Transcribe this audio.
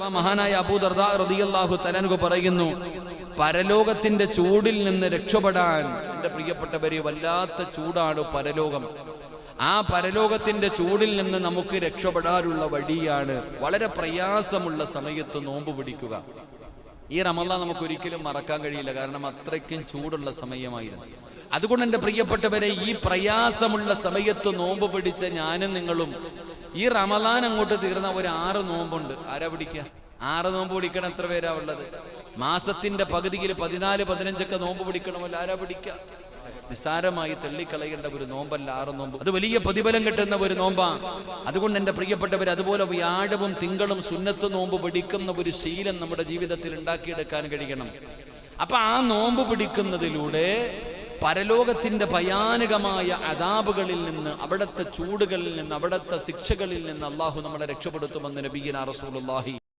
മഹാനായ അബൂ ദർദാ റളിയല്ലാഹു തആല അൻഹു പറയുന്നു, പരലോകത്തിന്റെ ചൂടിൽ നിന്ന് രക്ഷപ്പെടാൻ എൻ്റെ പ്രിയപ്പെട്ടവരെ വല്ലാത്ത ചൂടാണ് പരലോകം. ആ പരലോകത്തിന്റെ ചൂടിൽ നിന്ന് നമുക്ക് രക്ഷപ്പെടാനുള്ള വഴിയാണ് വളരെ പ്രയാസമുള്ള സമയത്ത് നോമ്പ് പിടിക്കുക. ഈ റമളാൻ നമുക്ക് ഒരിക്കലും മറക്കാൻ കഴിയില്ല, കാരണം അത്രയ്ക്കും ചൂടുള്ള സമയമായിരുന്നു. അതുകൊണ്ട് എൻ്റെ പ്രിയപ്പെട്ടവരെ, ഈ പ്രയാസമുള്ള സമയത്ത് നോമ്പ് പിടിച്ച ഞാനും നിങ്ങളും ഈ റമളാൻ അങ്ങോട്ട് തീർന്ന ഒരു 6 നോമ്പുണ്ട്. ആരാ പിടിക്കുക? 6 നോമ്പ് പിടിക്കണം. എത്ര പേരാ ഉള്ളത്? മാസത്തിന്റെ പകുതിയിൽ 14, 15 നോമ്പ് പിടിക്കണമല്ലോ. ആരാ പിടിക്കുക? നിസ്സാരമായി തള്ളിക്കളയേണ്ട ഒരു നോമ്പല്ല 6 നോമ്പ്. അത് വലിയ പ്രതിഫലം കിട്ടുന്ന ഒരു നോമ്പാണ്. അതുകൊണ്ട് എൻ്റെ പ്രിയപ്പെട്ടവർ, അതുപോലെ വ്യാഴവും തിങ്കളും സുന്നത്ത് നോമ്പ് പിടിക്കുന്ന ഒരു ശീലം നമ്മുടെ ജീവിതത്തിൽ ഉണ്ടാക്കിയെടുക്കാൻ കഴിയണം. അപ്പൊ ആ നോമ്പ് പിടിക്കുന്നതിലൂടെ പരലോകത്തിന്റെ ഭയാനകമായ അദാബുകളിൽ നിന്ന്, അവിടുത്തെ ചൂടുകളിൽ നിന്ന്, അവിടുത്തെ ശിക്ഷകളിൽ നിന്ന് അള്ളാഹു നമ്മളെ രക്ഷപ്പെടുത്തുമെന്ന് നബിയുനാ റസൂലുള്ളാഹി